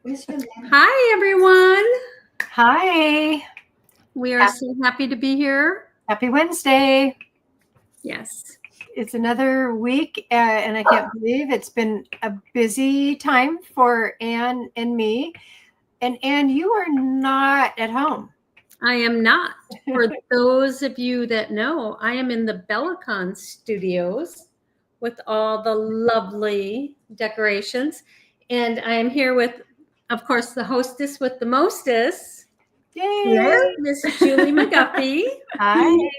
Hi, everyone. Hi. We are so happy to be here. Happy Wednesday. Yes. It's another week, and I can't believe it's been a busy time for Anne and me. And Anne, you are not at home. I am not. For those of you that know, I am in the Bellicon studios with all the lovely decorations. And I am here with, of course, the hostess with the mostest. Yay! Miss Julie McGuffey. Hi.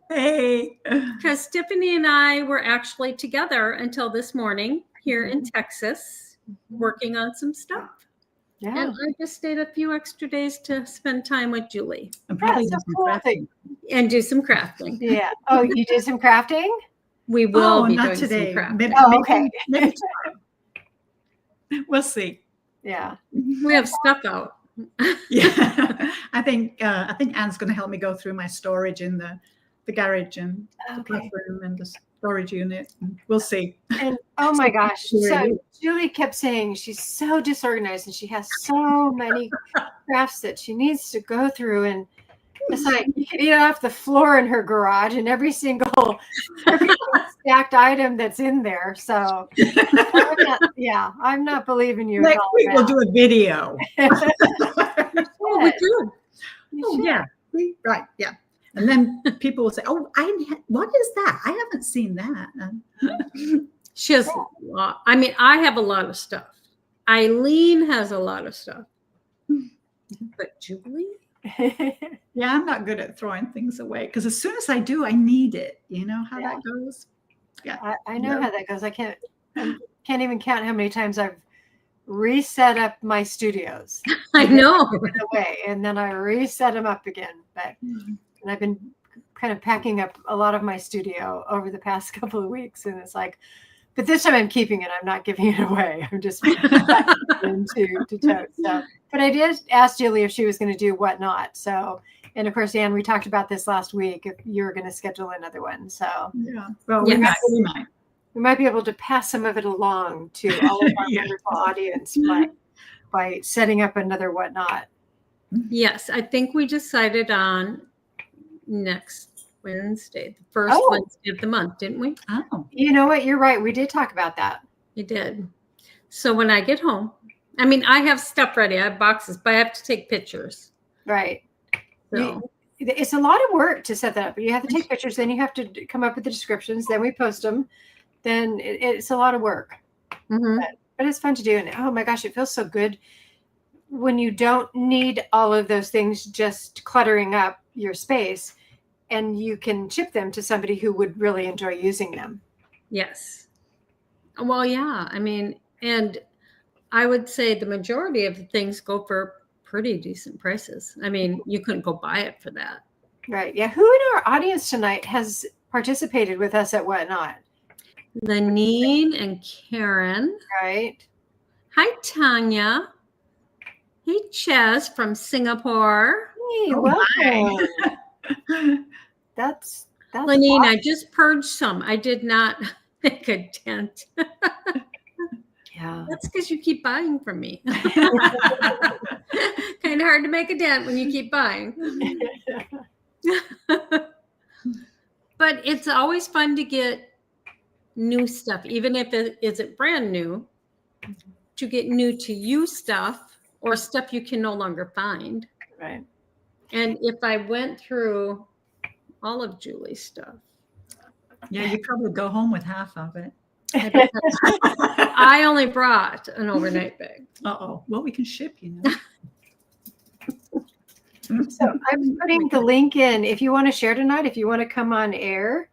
Hey. Because Tiffany and I were actually together until this morning here in Texas, working on some stuff. Yeah. And I just stayed a few extra days to spend time with Julie. And probably That's do so some cool. crafting. And do some crafting. Yeah. Oh, you did some crafting? We will be not doing today. some crafting. Maybe, Oh, okay. maybe tomorrow. We'll see. Yeah. We have stuff out. Yeah. I think Anne's going to help me go through my storage in the garage and the Okay. room and the storage unit. We'll see. And oh my gosh. So Really? Julie kept saying she's so disorganized and she has so many crafts that she needs to go through. And it's like you can eat off the floor in her garage and every single stacked item that's in there. So I'm not believing you. Next week we'll do a video. Oh, we could. Oh, yeah. Right. Yeah. And then people will say, "Oh, what is that? I haven't seen that." She has a lot. I mean, I have a lot of stuff. Eileen has a lot of stuff. But Julie? Yeah, I'm not good at throwing things away because as soon as I do, I need it. You know how that goes? Yeah. I know how that goes. I can't even count how many times I've reset up my studios. I know. Away, and then I reset them up again. And I've been kind of packing up a lot of my studio over the past couple of weeks, and it's like, but this time I'm keeping it. I'm not giving it away. I'm just into tote. So, but I did ask Julie if she was going to do whatnot. So, and of course, Anne, we talked about this last week. If you were going to schedule another one, so Yeah. Well, Yes. we might. we might be able to pass some of it along to all of our wonderful audience by setting up another whatnot. Yes, I think we decided on next Wednesday, the first Wednesday of the month, didn't we? Oh. You know what? You're right. We did talk about that. We did. So when I get home, I mean, I have stuff ready. I have boxes, but I have to take pictures. Right. So It's a lot of work to set that up. You have to take pictures, then you have to come up with the descriptions, then we post them. Then it's a lot of work. But it's fun to do. And oh my gosh, it feels so good when you don't need all of those things just cluttering up your space and you can ship them to somebody who would really enjoy using them. yes. Well, yeah. I mean, and I would say the majority of the things go for pretty decent prices. I mean, you couldn't go buy it for that. Right. Yeah. Who in our audience tonight has participated with us at Whatnot? Lenine and Karen. Right. Hi, Tanya. Hey, Ches from Singapore. Hey, welcome. That's Lenine, awesome. I just purged some. I did not make a dent. Yeah. That's because you keep buying from me. Kind of hard to make a dent when you keep buying. But it's always fun to get new stuff, even if it isn't brand new, to get new to you stuff or stuff you can no longer find. Right. And if I went through all of Julie's stuff, Yeah, you probably go home with half of it. I only brought an overnight bag. Uh-oh. Well, we can ship, you know. So I'm putting the link in. If you want to share tonight, if you want to come on air,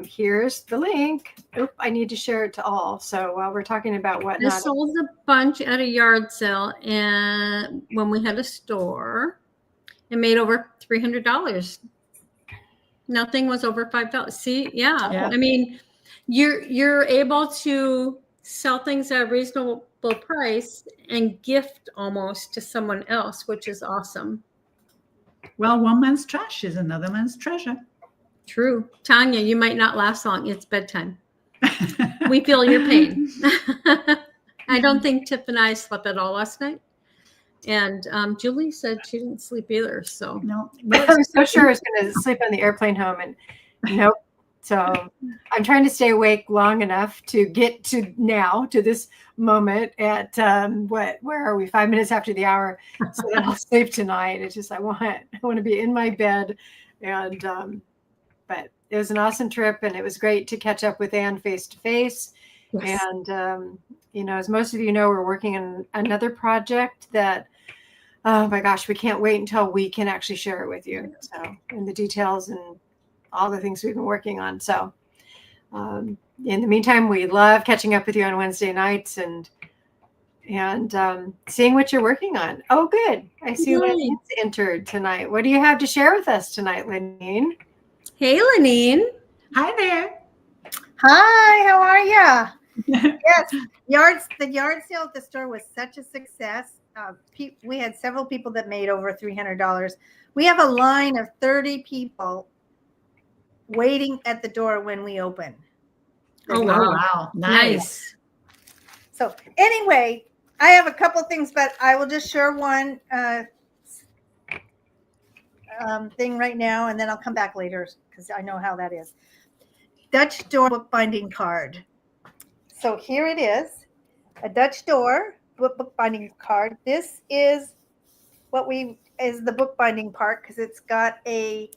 here's the link. Oop, I need to share it to all. So while we're talking about I Whatnot, sold a bunch at a yard sale, and when we had a store, it made over $300. Nothing was over $5. See, yeah. I mean, you're able to sell things at a reasonable price and gift almost to someone else, which is awesome. Well, one man's trash is another man's treasure. True. Tanya, you might not last long. It's bedtime. We feel your pain. I don't think Tiff and I slept at all last night. And Julie said she didn't sleep either. So No, I'm so sure I was going to sleep on the airplane home, and nope. So I'm trying to stay awake long enough to get to this moment at where are we? 5 minutes after the hour, so that I'll sleep tonight. It's just I want to be in my bed, and but it was an awesome trip, and it was great to catch up with Anne face to face. And as most of you know, we're working on another project that, oh my gosh, we can't wait until we can actually share it with you. So, and the details and all the things we've been working on. So, in the meantime, we love catching up with you on Wednesday nights and seeing what you're working on. Oh, good. I see Lenine's entered tonight. What do you have to share with us tonight, Lenine? Hey, Lenine. Hi there. Hi, how are ya? Yes, the yard sale at the store was such a success. We had several people that made over $300. We have a line of 30 people waiting at the door when we open. Oh, wow. Wow. Nice. So anyway, I have a couple things, but I will just share one thing right now, and then I'll come back later because I know how that is. Dutch door bookbinding card. So here it is, a Dutch door bookbinding card. This is is the bookbinding part because it's got a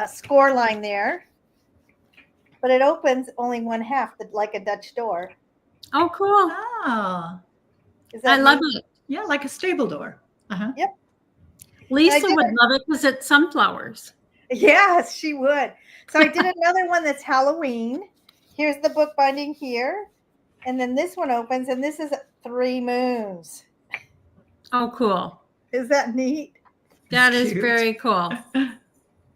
score line there, but it opens only one half, like a Dutch door. Oh, cool. Oh, I love it. Yeah, like a stable door. Uh-huh. Yep. Lisa would love it because it's sunflowers. Yes, she would. So I did another one that's Halloween. Here's the bookbinding here. And then this one opens, and this is 3 moons. Oh, cool. Is that neat? That is very cool.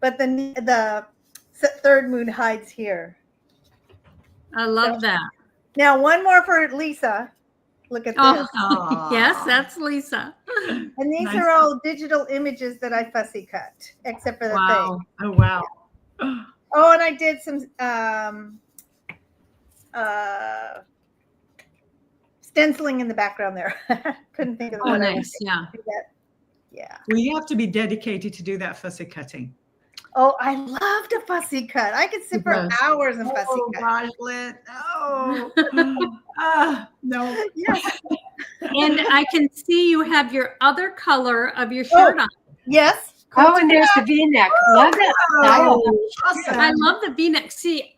But the third moon hides here. I love that. Now, one more for Lisa. Look at this. Oh, yes, that's Lisa. And these are all digital images that I fussy cut, except for the thing. Oh, wow. Oh, and I did some stenciling in the background there. Couldn't think of the word. Oh, nice. Yeah. Yeah. Well, you have to be dedicated to do that fussy cutting. Oh, I love to fussy cut. I could sit for hours and fussy cut. Gosh, Lynn. Oh, no. Yes. And I can see you have your other color of your shirt on. Yes. Oh, and there's the V-neck. Love it. Awesome. I love the V-neck. See,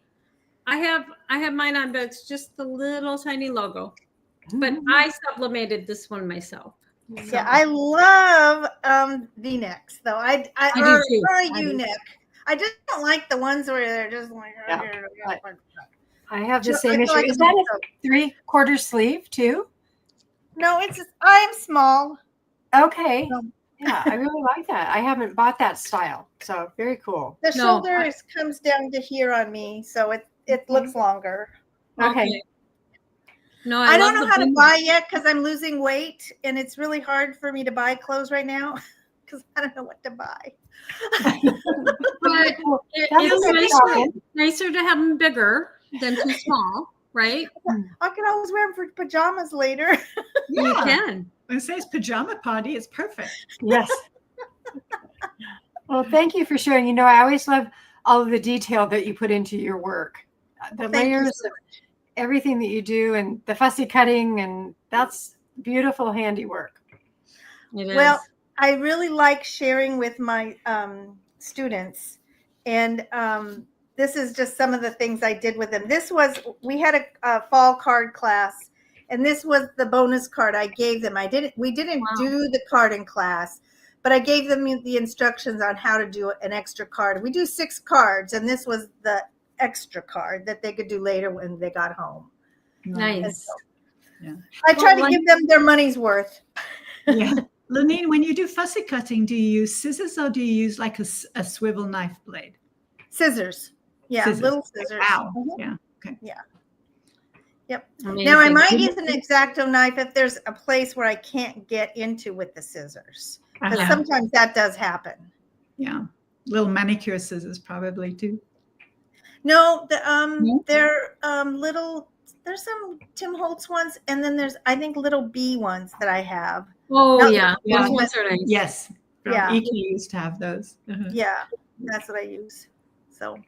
I have mine on, but it's just the little tiny logo. But I sublimated this one myself. So. Yeah, I love V-necks though. I or a U-neck. I just don't like the ones where they're just like. I have the same issue. Is that a 3/4 sleeve too? No, I'm small. Okay. Yeah, I really like that. I haven't bought that style, so very cool. The shoulder comes down to here on me, so it looks longer. Okay. No, I don't know how to buy yet because I'm losing weight, and it's really hard for me to buy clothes right now because I don't know what to buy. But it's nicer to have them bigger than too small, right? I can always wear them for pajamas later. Yeah. You can. When it says pajama party, it's perfect. Yes. Well, thank you for sharing. I always love all of the detail that you put into your work. The layers of everything that you do and the fussy cutting, and that's beautiful handiwork. It is. Well, I really like sharing with my students, and this is just some of the things I did with them. We had a fall card class, and this was the bonus card I gave them. We didn't do the card in class, but I gave them the instructions on how to do an extra card. We do 6 cards, and this was the extra card that they could do later when they got home. Nice. So, I try to give them their money's worth. Yeah. Lenine, when you do fussy cutting, do you use scissors or do you use like a swivel knife blade? Scissors. Yeah, scissors. Little scissors. Wow. Mm-hmm. Yeah. Okay. Yeah. Yep. Amazing. Now I might use an X-Acto knife if there's a place where I can't get into with the scissors, because sometimes that does happen. Yeah. Little manicure scissors probably too. No, they're little there's some Tim Holtz ones, and then there's, I think, little bee ones that I have. Oh, No, yeah. yeah. Those ones are nice. Yes. Yeah. EK used to have those. Uh-huh. Yeah, that's what I use. So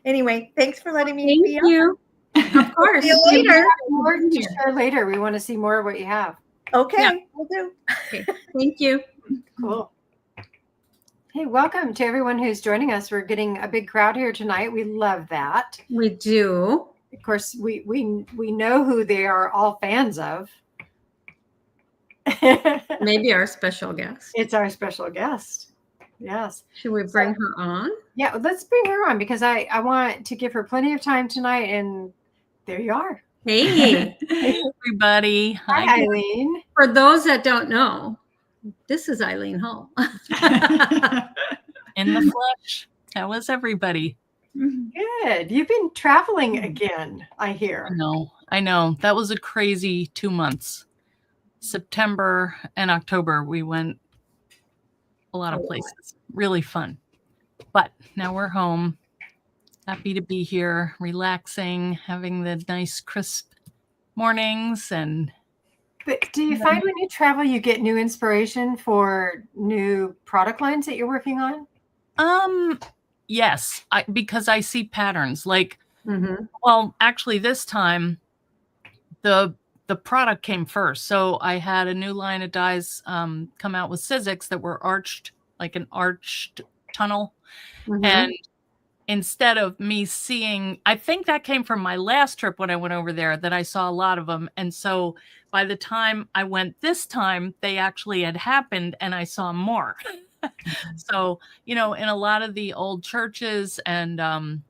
anyway, thanks for letting me Thank be on. you. Of course. See you later. More to share later. We want to see more of what you have. Okay, Yeah. we'll do. Okay. Thank you. Cool. Hey, welcome to everyone who's joining us. We're getting a big crowd here tonight. We love that. We do. Of course, we know who they are all fans of. Maybe our special guest. It's our special guest. Yes. Should we bring her on? Yeah, let's bring her on because I want to give her plenty of time tonight. And there you are. Hey. Hey, everybody. Hi, Eileen. For those that don't know, this is Eileen Hull. In the flesh. How is everybody? Good. You've been traveling again, I hear. I know. That was a crazy 2 months. September and October, we went a lot of places. Really fun. But now we're home. Happy to be here, relaxing, having the nice crisp mornings. But do you find when you travel, you get new inspiration for new product lines that you're working on? Yes, because I see patterns. Like, Mm-hmm. well, actually, this time the product came first. So I had a new line of dyes come out with Sizzix that were arched, like an arched tunnel. Mm-hmm. And instead of me seeing, I think that came from my last trip when I went over there, that I saw a lot of them. And so by the time I went this time, they actually had happened and I saw more. So, in a lot of the old churches and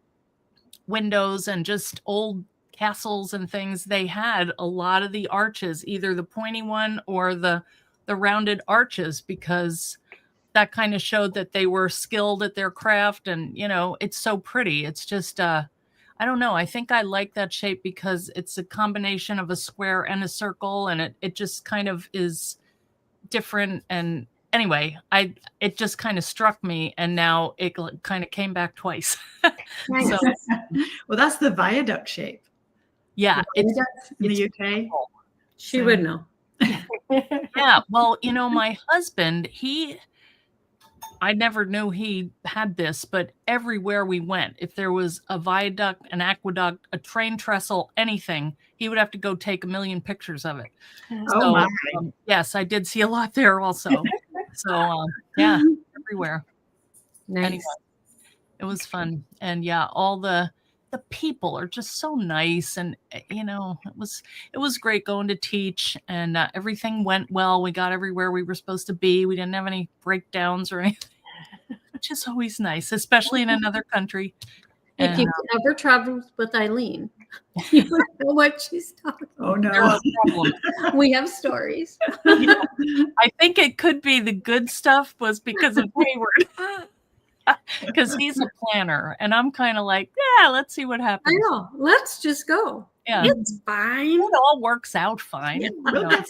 windows and just old castles and things, they had a lot of the arches, either the pointy one or the rounded arches, because that kind of showed that they were skilled at their craft. And, it's so pretty. It's just, I don't know. I think I like that shape because it's a combination of a square and a circle, and it just kind of is different. And anyway, it just kind of struck me, and now it kind of came back twice. Nice. So, Well, that's the viaduct shape. yeah, It's it's in the UK. She would know. yeah. Well, my husband, I never knew he had this, but everywhere we went, if there was a viaduct, an aqueduct, a train trestle, anything, he would have to go take 1 million pictures of it. Oh, my. Yes, I did see a lot there also. So, yeah, everywhere. Nice. Anyway, it was fun. And yeah, all the people are just so nice. And, it was great going to teach, and everything went well. We got everywhere we were supposed to be. We didn't have any breakdowns or anything, which is always nice, especially in another country. If And, you've ever traveled with Eileen, you would know what she's talking Oh, there no. are problems. about. We have stories. I think it could be the good stuff was because of Hayward. Because he's a planner, and I'm kind of like, yeah, let's see what I happens. know. Let's just go. Yeah, It's fine. it all works out fine. We'll get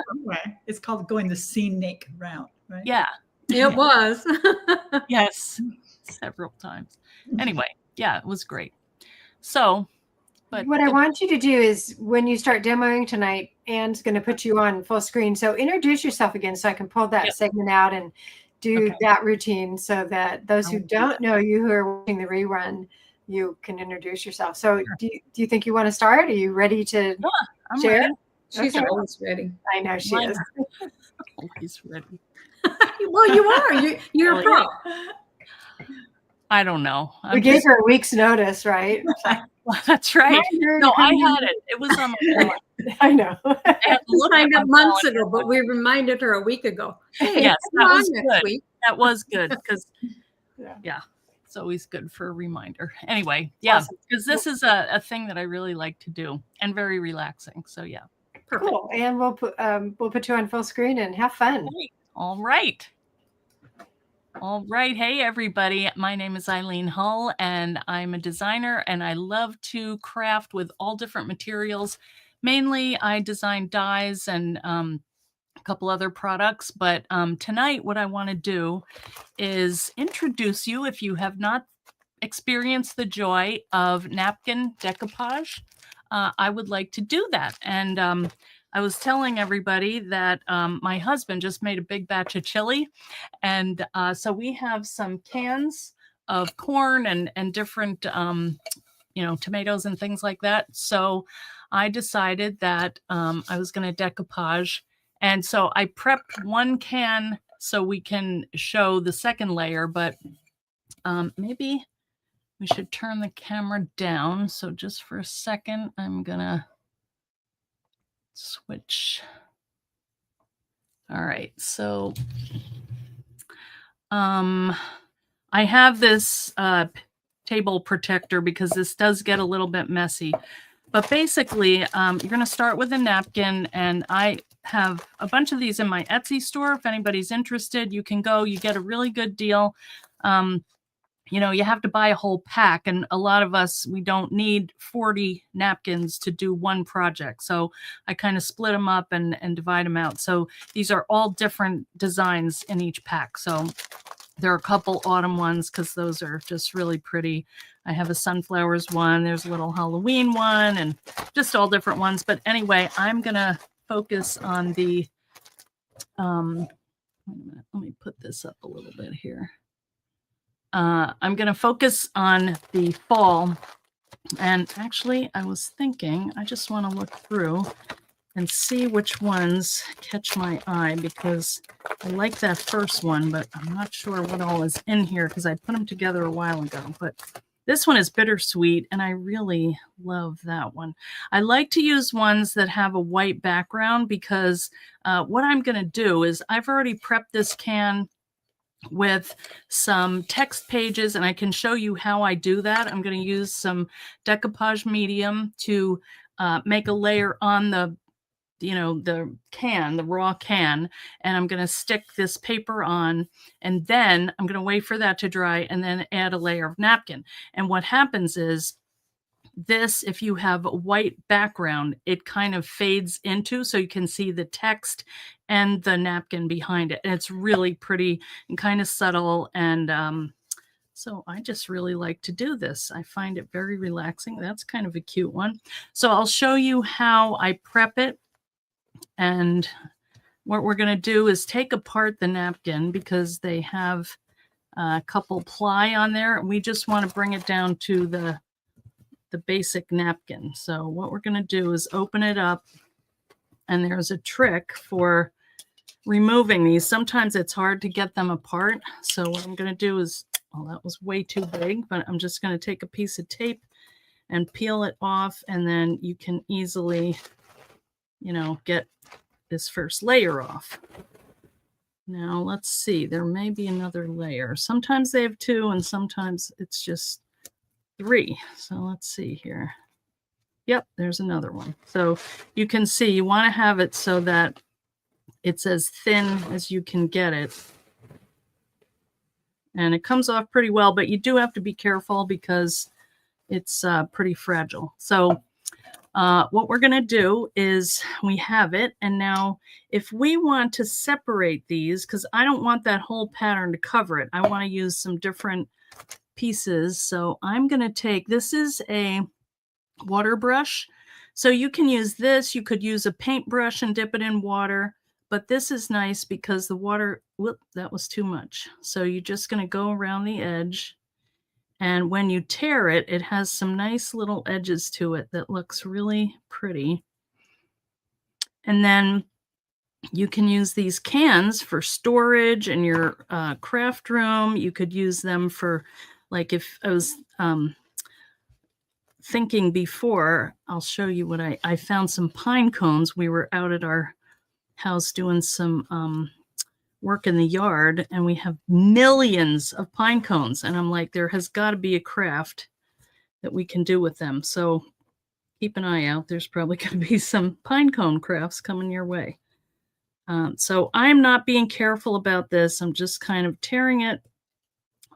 somewhere. It's called going the scenic route, right? Yeah, It was. yes, several times. Anyway, yeah, it was great. So, but What I want you to do is when you start demoing tonight, Anne's going to put you on full screen. So introduce yourself again so I can pull that Yep. segment out and do Okay. that routine so that those who don't know you, who are watching the rerun, you can introduce yourself. So do you think you want to start? Are you ready to I'm share? ready. She's Okay. always ready. I know she Mine is. Always ready. Well, you are. You're a pro. I don't know. We gave her a week's notice, right? That's right. Reminder No, to I come had it. It was on my phone. in. I know. I had to We look at signed my up months calendar. ago, but we reminded her a week ago. Hey, Yes, come that on was next good. week. That was good because, Yeah. yeah, it's always good for a reminder. Anyway, yeah, Awesome. because this is a thing that I really like to do and very relaxing. So yeah. Perfect. Cool. And we'll put you on full screen and have fun. Great. All right. All right. Hey, everybody. My name is Eileen Hull, and I'm a designer, and I love to craft with all different materials. Mainly, I design dyes and a couple other products. But tonight, what I want to do is introduce you, if you have not experienced the joy of napkin decoupage. I would like to do that. And I was telling everybody that my husband just made a big batch of chili. And so we have some cans of corn and different, tomatoes and things like that. So I decided that I was going to decoupage. And so I prepped one can so we can show the second layer, but maybe we should turn the camera down. So just for a second, I'm going to switch. All right. So I have this table protector because this does get a little bit messy. But basically, you're going to start with a napkin, and I have a bunch of these in my Etsy store. If anybody's interested, you can go. You get a really good deal. You have to buy a whole pack, and a lot of us, we don't need 40 napkins to do one project. So I kind of split them up and divide them out. So these are all different designs in each pack. So there are a couple autumn ones because those are just really pretty. I have a sunflowers one. There's a little Halloween one and just all different ones. But anyway, I'm going to focus on the, wait a minute, let me put this up a little bit here. I'm going to focus on the fall. And actually, I was thinking, I just want to look through and see which ones catch my eye, because I like that first one, but I'm not sure what all is in here because I put them together a while ago. But this one is bittersweet, and I really love that one. I like to use ones that have a white background because what I'm going to do is I've already prepped this can with some text pages, and I can show you how I do that. I'm going to use some decoupage medium to make a layer on the raw can, and I'm going to stick this paper on, and then I'm going to wait for that to dry and then add a layer of napkin. And what happens is this, if you have a white background, it kind of fades into, so you can see the text and the napkin behind it. And it's really pretty and kind of subtle. And so I just really like to do this. I find it very relaxing. That's kind of a cute one. So I'll show you how I prep it. And what we're going to do is take apart the napkin because they have a couple ply on there. We just want to bring it down to the basic napkin. So what we're going to do is open it up, and there's a trick for removing these. Sometimes it's hard to get them apart. So what I'm going to do is, well, that was way too big, but I'm just going to take a piece of tape and peel it off, and then you can easily, get this first layer off. Now let's see, there may be another layer. Sometimes they have two and sometimes it's just 3. So let's see here. Yep, there's another one. So you can see you want to have it so that it's as thin as you can get it. And it comes off pretty well, but you do have to be careful because it's pretty fragile. So what we're going to do is we have it. And now if we want to separate these, because I don't want that whole pattern to cover it, I want to use some different pieces. So I'm going to take, this is a water brush. So you can use this. You could use a paintbrush and dip it in water. But this is nice because the water, whoop, that was too much. So you're just going to go around the edge. And when you tear it, it has some nice little edges to it that looks really pretty. And then you can use these cans for storage in your craft room. You could use them for, like, if I was thinking before, I'll show you what I found some pine cones. We were out at our house doing some work in the yard, and we have millions of pine cones, and I'm like, there has got to be a craft that we can do with them. So keep an eye out. There's probably going to be some pine cone crafts coming your way. So I'm not being careful about this. I'm just kind of tearing it.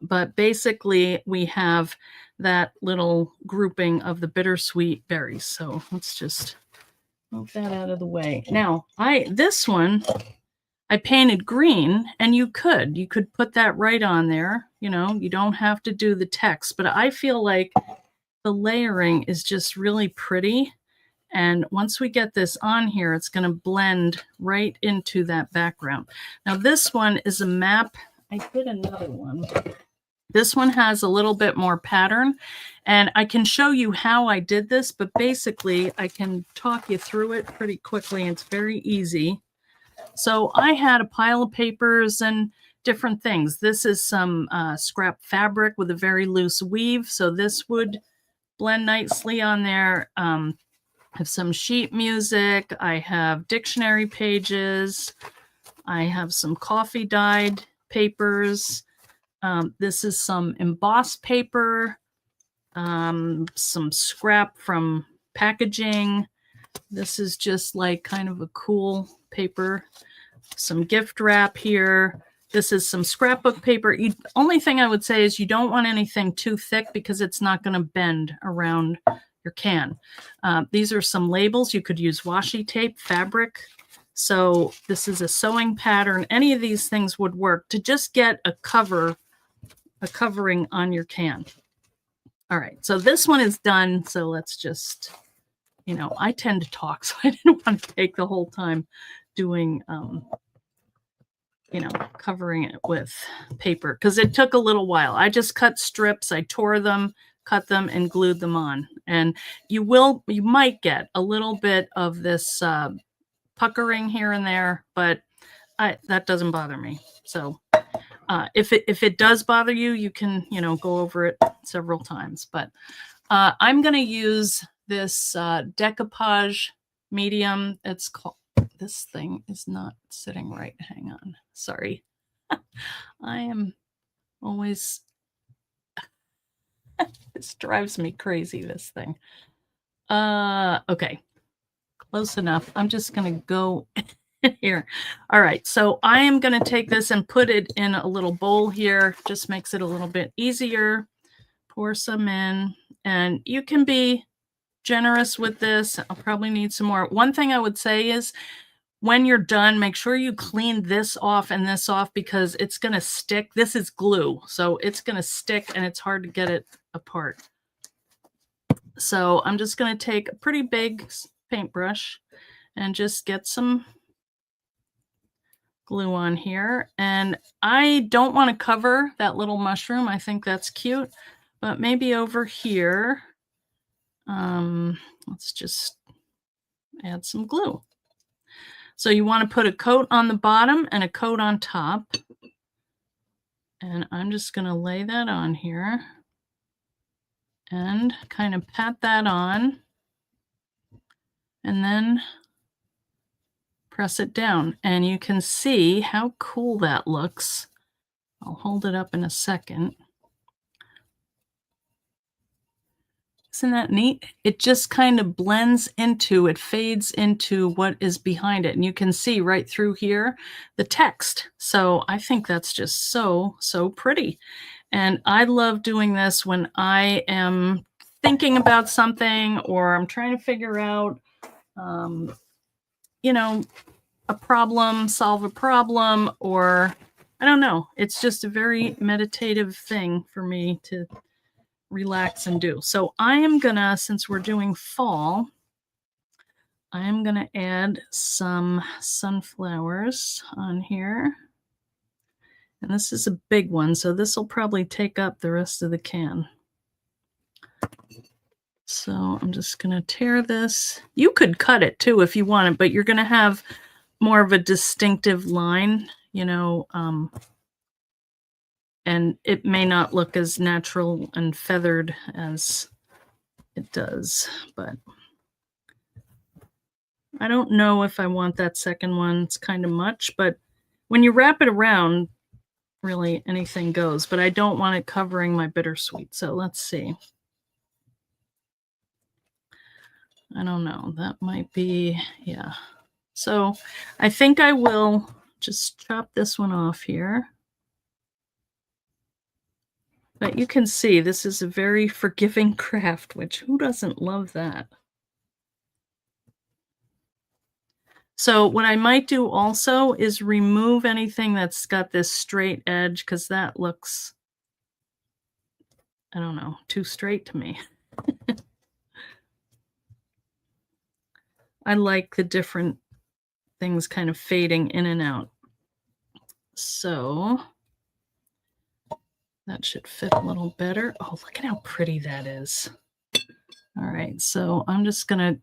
But basically we have that little grouping of the bittersweet berries. So let's just move that out of the way. Now this one I painted green, and you could put that right on there. You don't have to do the text, but I feel like the layering is just really pretty. And once we get this on here, it's going to blend right into that background. Now this one is a map. I did another one. This one has a little bit more pattern, and I can show you how I did this, but basically I can talk you through it pretty quickly. It's very easy. So I had a pile of papers and different things. This is some scrap fabric with a very loose weave, so this would blend nicely on there. I have some sheet music. I have dictionary pages. I have some coffee dyed papers. This is some embossed paper, some scrap from packaging. This is just like kind of a cool paper. Some gift wrap here. This is some scrapbook paper. Only thing I would say is you don't want anything too thick because it's not going to bend around your can. These are some labels. You could use washi tape, fabric. So this is a sewing pattern. Any of these things would work to just get a covering on your can. All right, so this one is done. So let's just, I tend to talk, so I didn't want to take the whole time doing, covering it with paper because it took a little while. I just cut strips, I tore them, cut them, and glued them on. And you might get a little bit of this puckering here and there, but that doesn't bother me. So if it does bother you, you can, go over it several times. But I'm going to use this decoupage medium. It's called, this thing is not sitting right. Hang on. Sorry. I am always, this drives me crazy, this thing. Okay. Close enough. I'm just going to go here. All right. So I am going to take this and put it in a little bowl here. Just makes it a little bit easier. Pour some in, and you can be generous with this. I'll probably need some more. One thing I would say is when you're done, make sure you clean this off and this off because it's going to stick. This is glue, so it's going to stick and it's hard to get it apart. So I'm just going to take a pretty big paintbrush and just get some glue on here. And I don't want to cover that little mushroom. I think that's cute, but maybe over here, let's just add some glue. So you want to put a coat on the bottom and a coat on top. And I'm just going to lay that on here and kind of pat that on and then press it down. And you can see how cool that looks. I'll hold it up in a second. Isn't that neat? It just kind of blends into, it fades into what is behind it. And you can see right through here, the text. So I think that's just so, so pretty. And I love doing this when I am thinking about something or I'm trying to figure out, a problem, solve a problem, or I don't know. It's just a very meditative thing for me to relax and do. So I am gonna, since we're doing fall, I am gonna add some sunflowers on here. And this is a big one, so this will probably take up the rest of the can. So I'm just gonna tear this. You could cut it too if you wanted, but you're gonna have more of a distinctive line, and it may not look as natural and feathered as it does, but I don't know if I want that second one. It's kind of much, but when you wrap it around, really anything goes, but I don't want it covering my bittersweet. So let's see. I don't know. That might be, yeah. So I think I will just chop this one off here. But you can see this is a very forgiving craft, which who doesn't love that? So what I might do also is remove anything that's got this straight edge because that looks, I don't know, too straight to me. I like the different things kind of fading in and out. So that should fit a little better. Oh, look at how pretty that is. All right, so I'm just gonna,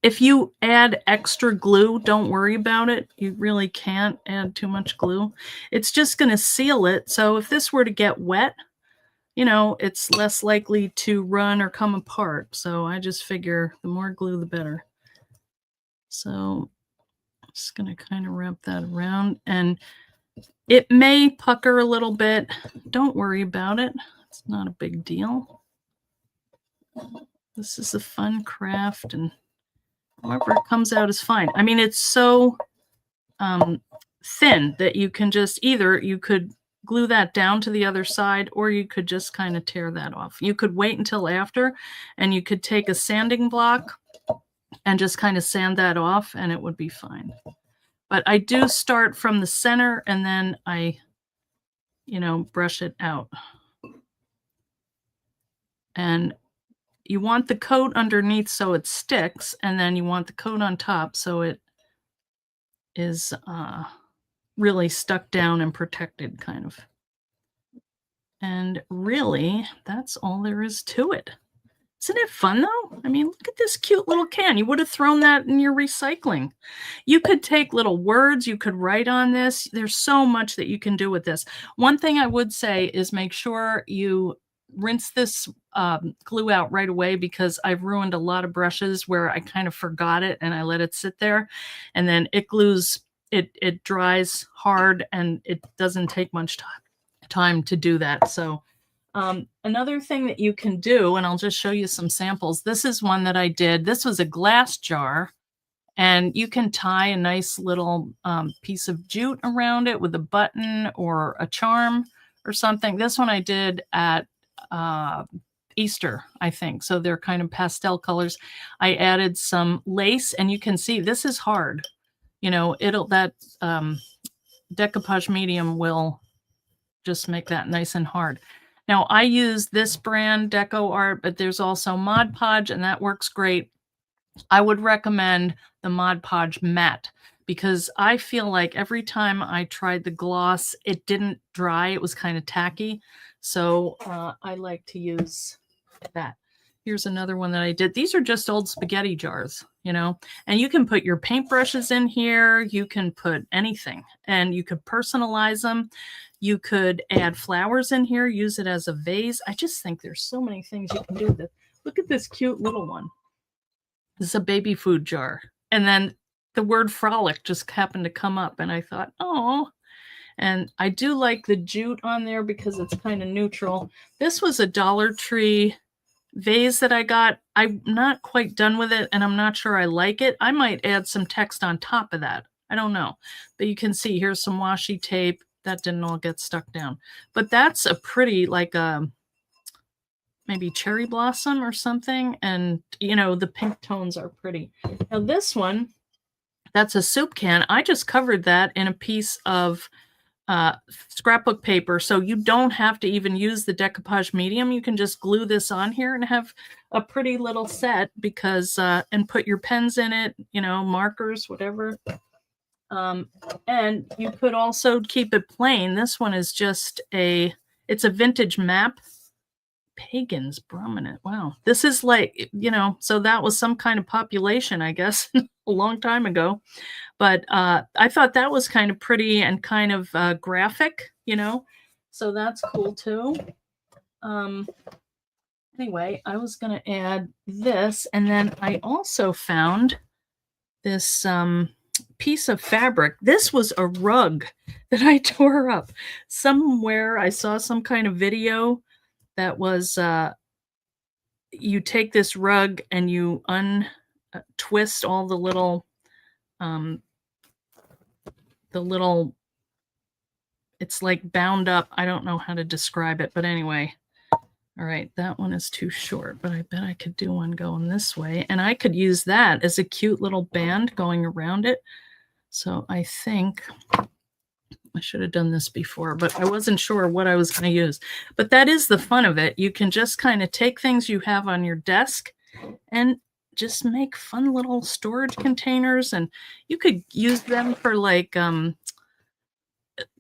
if you add extra glue, don't worry about it. You really can't add too much glue. It's just gonna seal it. So if this were to get wet, you know, it's less likely to run or come apart. So I just figure the more glue, the better. So I'm just gonna kind of wrap that around, and it may pucker a little bit. Don't worry about it. It's not a big deal. This is a fun craft, and however it comes out is fine. I mean, it's so thin that you can just, either you could glue that down to the other side, or you could just kind of tear that off. You could wait until after, and you could take a sanding block and just kind of sand that off, and it would be fine. But I do start from the center, and then I, you know, brush it out. And you want the coat underneath so it sticks, and then you want the coat on top so it is really stuck down and protected, kind of. And really, that's all there is to it. Isn't it fun, though? I mean, look at this cute little can. You would have thrown that in your recycling. You could take little words. You could write on this. There's so much that you can do with this. One thing I would say is make sure you rinse this glue out right away, because I've ruined a lot of brushes where I kind of forgot it and I let it sit there, and then it glues, it dries hard, and it doesn't take much time to do that. So another thing that you can do, and I'll just show you some samples. This is one that I did. This was a glass jar, and you can tie a nice little piece of jute around it with a button or a charm or something. This one I did at Easter, I think. So they're kind of pastel colors. I added some lace, and you can see this is hard. You know, that decoupage medium will just make that nice and hard. Now I use this brand Deco Art, but there's also Mod Podge, and that works great. I would recommend the Mod Podge matte, because I feel like every time I tried the gloss, it didn't dry. It was kind of tacky. So I like to use that. Here's another one that I did. These are just old spaghetti jars, you know, and you can put your paintbrushes in here. You can put anything, and you could personalize them. You could add flowers in here, use it as a vase. I just think there's so many things you can do with it. Look at this cute little one. This is a baby food jar. And then the word frolic just happened to come up, and I thought, oh. And I do like the jute on there because it's kind of neutral. This was a Dollar Tree vase that I got. I'm not quite done with it, and I'm not sure I like it. I might add some text on top of that. I don't know. But you can see here's some washi tape. That didn't all get stuck down. But that's a pretty, like a maybe cherry blossom or something. And, you know, the pink tones are pretty. Now this one, that's a soup can. I just covered that in a piece of scrapbook paper, so you don't have to even use the decoupage medium. You can just glue this on here and have a pretty little set, because and put your pens in it, you know, markers, whatever. And you could also keep it plain. This one is just it's a vintage map. Pagans prominent. Wow. This is like, you know, so that was some kind of population, I guess, a long time ago. But I thought that was kind of pretty and kind of graphic, you know, so that's cool too. Anyway, I was going to add this, and then I also found this piece of fabric. This was a rug that I tore up. Somewhere I saw some kind of video that was you take this rug and you untwist all the little it's like bound up. I don't know how to describe it, but anyway. All right, that one is too short, but I bet I could do one going this way, and I could use that as a cute little band going around it. So I think I should have done this before, but I wasn't sure what I was going to use. But that is the fun of it. You can just kind of take things you have on your desk and just make fun little storage containers, and you could use them for like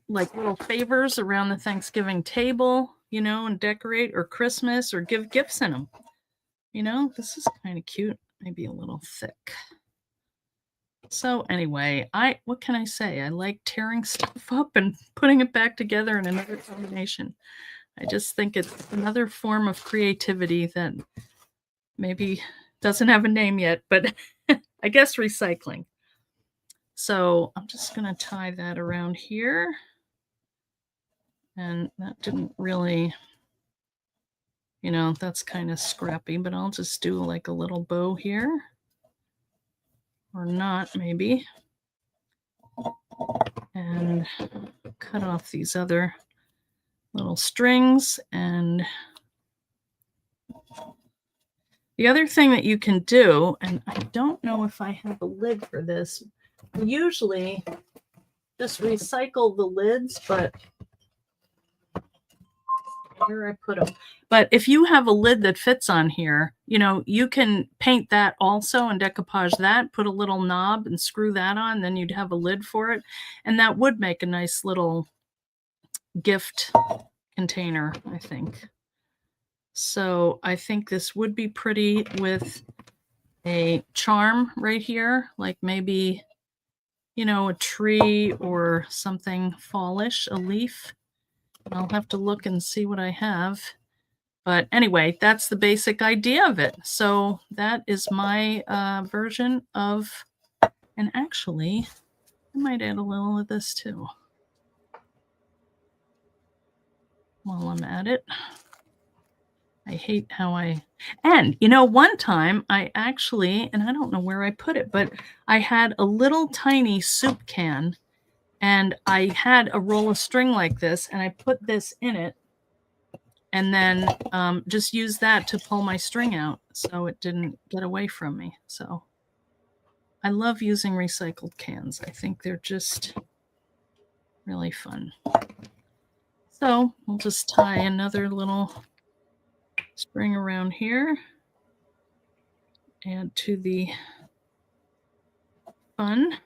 little favors around the Thanksgiving table, you know, and decorate, or Christmas, or give gifts in them. You know, this is kind of cute, maybe a little thick. So anyway, what can I say? I like tearing stuff up and putting it back together in another combination. I just think it's another form of creativity that maybe doesn't have a name yet, but I guess recycling. So I'm just going to tie that around here. And that didn't really, you know, that's kind of scrappy, but I'll just do like a little bow here. Or not, maybe. And cut off these other little strings. And the other thing that you can do, and I don't know if I have a lid for this, I usually just recycle the lids, but where I put them. But if you have a lid that fits on here, you know, you can paint that also and decoupage that, put a little knob and screw that on, then you'd have a lid for it. And that would make a nice little gift container, I think. So I think this would be pretty with a charm right here, like maybe, you know, a tree or something fallish, a leaf. I'll have to look and see what I have. But anyway, that's the basic idea of it. So that is my version of, and actually, I might add a little of this too while I'm at it. I hate how and you know, one time I actually, and I don't know where I put it, but I had a little tiny soup can and I had a roll of string like this and I put this in it and then just used that to pull my string out so it didn't get away from me. So I love using recycled cans. I think they're just really fun. So we'll just tie another little string around here, add to the fun.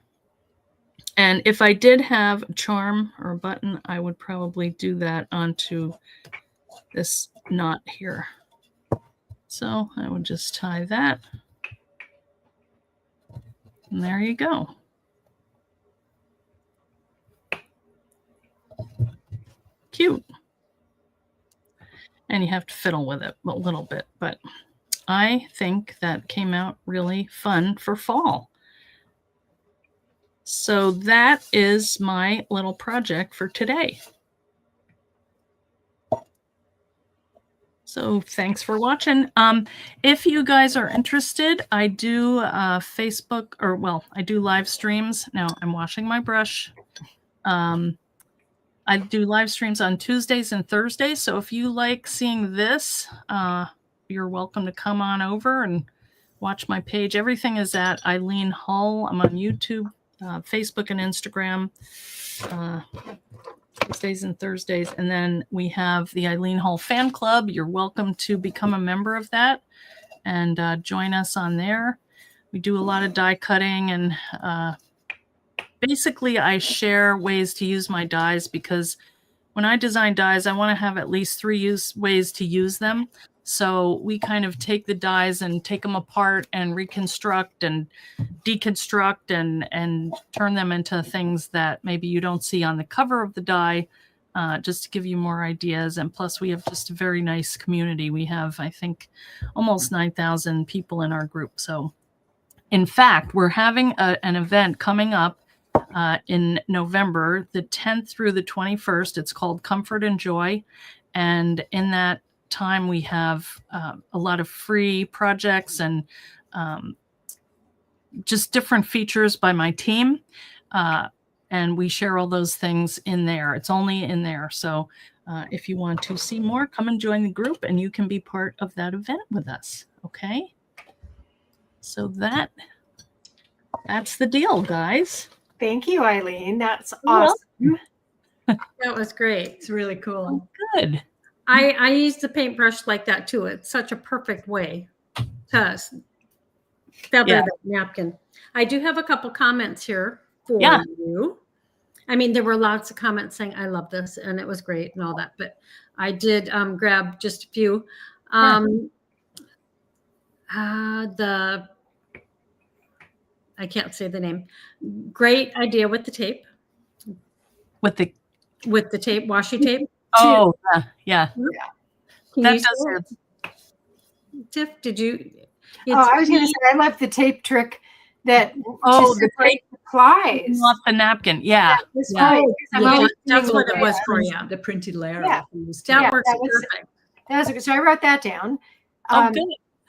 And if I did have a charm or a button, I would probably do that onto this knot here. So I would just tie that. And there you go. Cute. And you have to fiddle with it a little bit, but I think that came out really fun for fall. So that is my little project for today. So thanks for watching. If you guys are interested, I do Facebook, or well, I do live streams. Now I'm washing my brush. I do live streams on Tuesdays and Thursdays. So if you like seeing this, you're welcome to come on over and watch my page. Everything is at Eileen Hull. I'm on YouTube, Facebook, and Instagram. Tuesdays and Thursdays. And then we have the Eileen Hull fan club. You're welcome to become a member of that and join us on there. We do a lot of die cutting and basically I share ways to use my dies because when I design dies, I want to have at least 3 ways to use them. So we kind of take the dies and take them apart and reconstruct and deconstruct and turn them into things that maybe you don't see on the cover of the die, just to give you more ideas. And plus we have just a very nice community. We have, I think, almost 9,000 people in our group. So in fact, we're having an event coming up in November, the 10th through the 21st. It's called Comfort and Joy. And in that time, we have a lot of free projects and just different features by my team. And we share all those things in there. It's only in there. So if you want to see more, come and join the group and you can be part of that event with us. Okay. So that's the deal, guys. Thank you, Eileen. That's awesome. That was great. It's really cool. Good. I use the paintbrush like that too. It's such a perfect way to feather Yeah. that napkin. I do have a couple comments here for Yeah. you. I mean, there were lots of comments saying, I love this and it was great and all that, but I did grab just a few. I can't say the name. Great idea with the tape. With the Washi tape. yeah. Can That you say does it? Tiff, did you? I was going to say, I love the tape trick that the tape applies. Off the napkin. Yeah. That's Yeah. right. That's what it was for you. The printed layer. Yeah. That works that was perfect. so I wrote that down. Oh, good.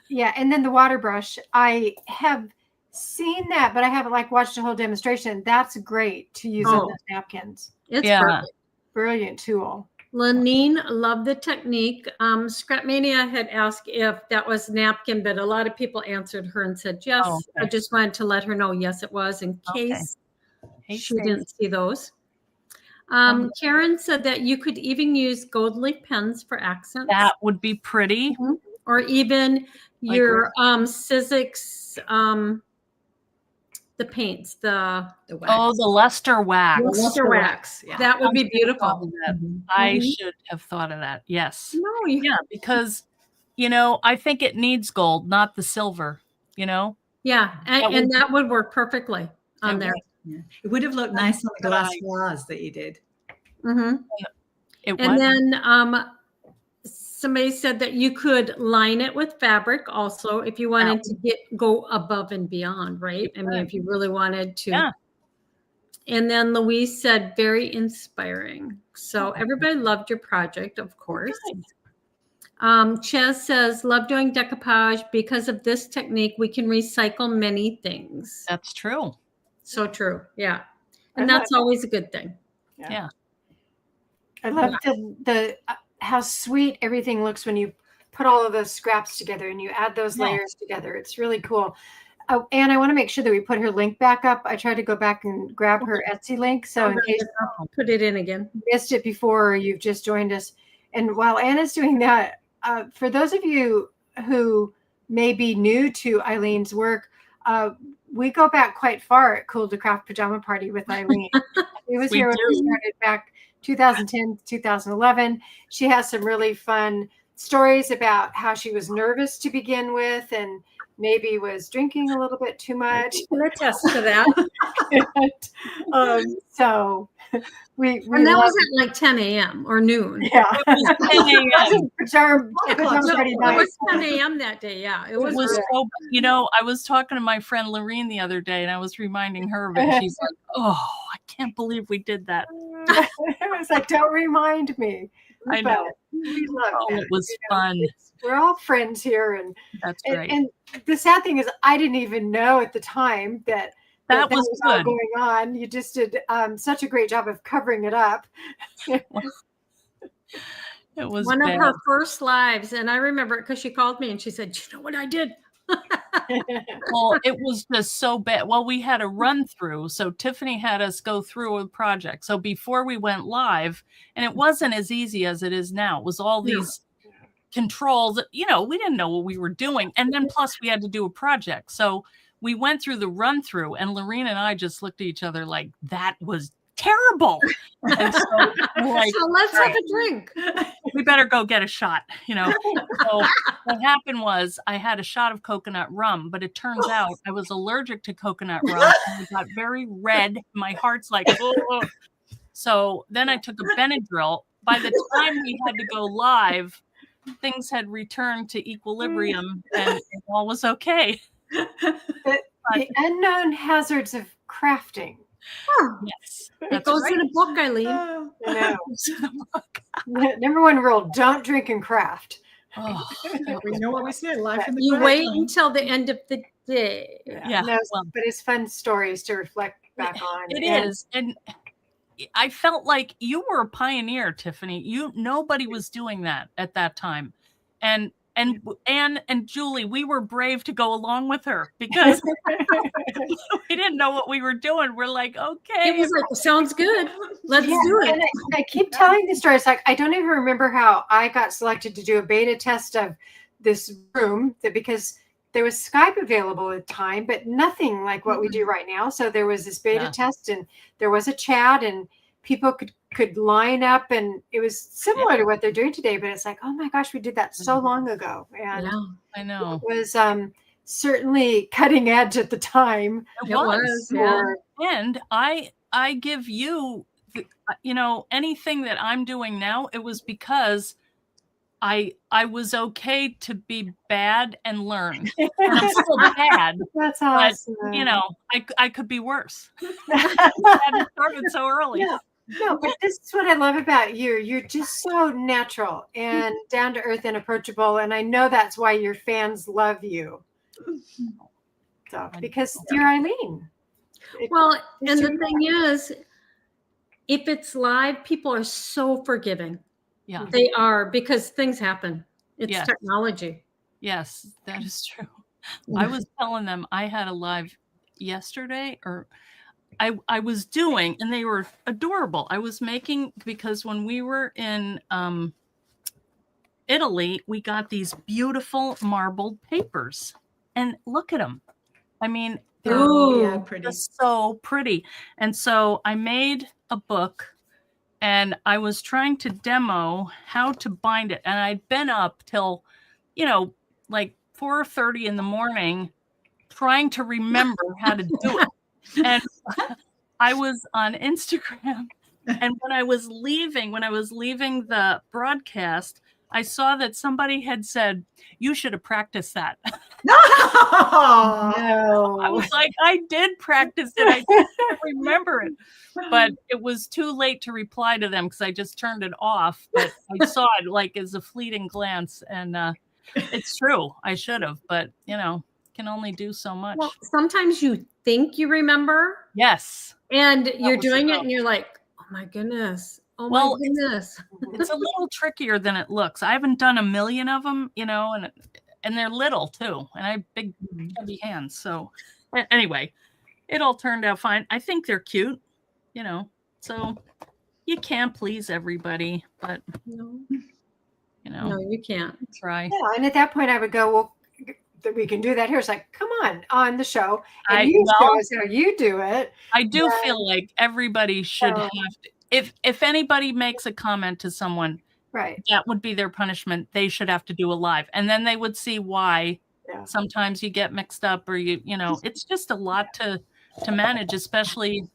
Yeah, and then the water brush. I have seen that, but I haven't watched a whole demonstration. That's great to use on those napkins. It's Yeah. perfect. Brilliant tool. Lenine loved the technique. Scrapmania had asked if that was napkin, but a lot of people answered her and said yes. Oh, okay. I just wanted to let her know yes, it was in case she didn't see those. Karen said that you could even use gold leaf pens for accents. That would be pretty. Mhm. Or even your Sizzix, the paints, the Oh, the luster wax. luster wax. Yeah. That would be I beautiful. should have thought of that. Yes. No, Yeah, because I think it needs gold, not the silver. Yeah, That and would- that would work perfectly on there. Yeah. It would have looked nice on the glass vase that you did. Mm-hmm. It And would. then somebody said that you could line it with fabric also if you wanted to go above and beyond, right? I mean, if you really wanted to. Yeah. And then Louise said, very inspiring. So everybody loved your project, of course. Chaz says, love doing decoupage. Because of this technique, we can recycle many things. That's true. So true. Yeah. And that's always a good thing. Yeah. I love the how sweet everything looks when you put all of those scraps together and you add those layers together. It's really cool. Oh, and I want to make sure that we put her link back up. I tried to go back and grab her Etsy link. So in case I'll put it in again. you missed it before or you've just joined us. And while Anna's doing that, for those of you who may be new to Eileen's work, we go back quite far at Cool2Craft Pajama Party with Eileen. It was here when we started back 2010, 2011. She has some really fun stories about how she was nervous to begin with and maybe was drinking a little bit too much. I can attest to that. So we And that was at like 10 a.m. or noon. yeah. It Pajama party It night. was 10 a.m. that day. Yeah, it was. was so, I was talking to my friend Lorene the other day and I was reminding her of it. She's like, oh, I can't believe we did that. It was like, don't remind me. I But know. we love Oh, it. it was fun. We're all friends here. And, That's great. and the sad thing is I didn't even know at the time that was all good. going on. You just did such a great job of covering it up. It was one bad. of her first lives. And I remember it because she called me and she said, you know what I did? Well, it was just so bad. Well, we had a run through. So Tiffany had us go through a project. So before we went live, and it wasn't as easy as it is now. It was all these controls. We didn't know what we were doing. And then plus we had to do a project. So we went through the run through and Lorene and I just looked at each other like, that was terrible. And so, So let's have a drink. we better go get a shot, So what happened was I had a shot of coconut rum, but it turns out I was allergic to coconut rum. And I got very red. My heart's like, oh. So then I took a Benadryl. By the time we had to go live, things had returned to equilibrium and it all was okay. The unknown hazards of crafting. Yes. It That's goes right. in a book, Eileen. Oh, I know. Number one rule, don't drink and craft. Oh, we know what we said. Life in the You craft wait room. until the end of the day. yeah. No, Well, but it's fun stories to reflect back on. it And is. And I felt like you were a pioneer, Tiffany. Nobody was doing that at that time. And Anne and Julie, we were brave to go along with her because we didn't know what we were doing. We're like, okay. It was like, sounds good. Let's Yeah, do it. and I keep telling the stories. Like, I don't even remember how I got selected to do a beta test of this room because there was Skype available at the time, but nothing like what we do right now. So there was this beta test, and there was a chat, and people could line up, and it was similar to what they're doing today. But it's like, oh my gosh, we did that so long ago, and I know it was certainly cutting edge at the time. it was. And I give you, anything that I'm doing now, it was because I was okay to be bad and learn. And I'm still bad. That's awesome. But, I could be worse. I hadn't started so early. Yeah. No, but this is what I love about you. You're just so natural and down to earth and approachable. And I know that's why your fans love you. So, because you're Eileen. Well, and the thing is, if it's live, people are so forgiving. Yeah. They are, because things happen. It's technology. Yes, that is true. I was telling them I had a live yesterday, or I was doing, and they were adorable. I was making, because when we were in Italy, we got these beautiful marbled papers, and look at them. I mean, they're pretty. just so pretty. And so I made a book, and I was trying to demo how to bind it. And I'd been up till, like 4:30 in the morning trying to remember how to do it. And I was on Instagram, and when I was leaving the broadcast, I saw that somebody had said, "You should have practiced that." No. I was like, I did practice it. I didn't remember it, but it was too late to reply to them because I just turned it off. But I saw it like as a fleeting glance, and it's true. I should have, but can only do so much. Well, sometimes you think you remember. Yes. And you're doing it, and you're like, oh my goodness. Oh my goodness. It's a little trickier than it looks. I haven't done a million of them, and they're little too, and I have big, heavy hands. So anyway, it all turned out fine. I think they're cute, so you can't please everybody, but No, you can't. Try. Yeah, and at that point I would go, well, we can do that here. It's like, come on the show, and you show us how you do it. I do feel like everybody should have to, if anybody makes a comment to someone, right, that would be their punishment. They should have to do a live, and then they would see why sometimes you get mixed up, or it's just a lot to manage, especially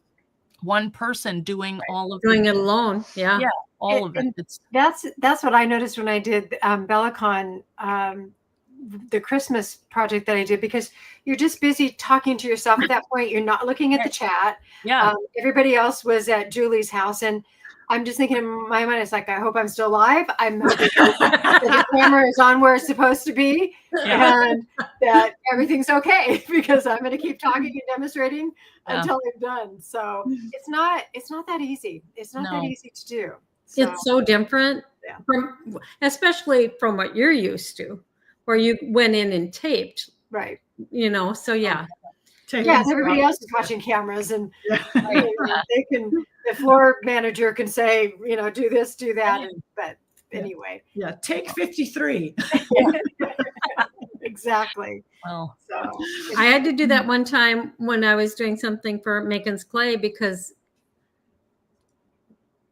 one person doing all of it alone. Yeah, all of it. That's what I noticed when I did BellaCon, the Christmas project that I did, because you're just busy talking to yourself at that point. You're not looking at the chat. Yeah. Everybody else was at Julie's house, and I'm just thinking in my mind, it's like, I hope I'm still alive. I'm hoping that the camera is on where it's supposed to be, and that everything's okay, because I'm going to keep talking and demonstrating until I'm done. So it's not that easy. It's not that easy to do. So, it's so different especially from what you're used to, where you went in and taped, right? So everybody else is watching cameras, and the floor manager can say, do this, do that, but anyway. Yeah, take 53. Exactly. Well, so I had to do that one time when I was doing something for Megan's Clay, because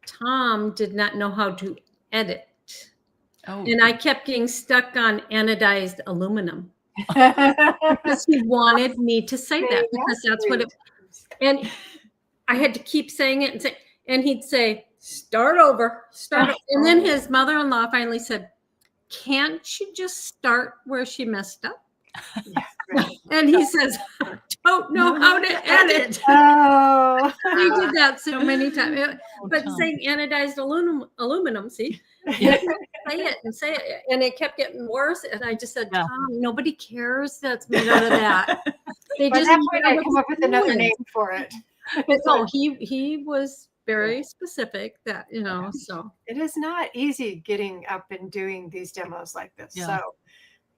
Tom did not know how to edit. Oh. And I kept getting stuck on anodized aluminum because he wanted me to say that, because that's what it, and I had to keep saying it, and he'd say, start over. And then his mother-in-law finally said, can't you just start where she messed up? And he says, I don't know how to edit. Oh, He did that so many times. But saying anodized aluminum, see? Say it. And it kept getting worse. And I just said, Tom, nobody cares that's made out of that. They by just that point, I come up with another name for it. But no, he was very specific that, so. It is not easy getting up and doing these demos like this. Yeah. So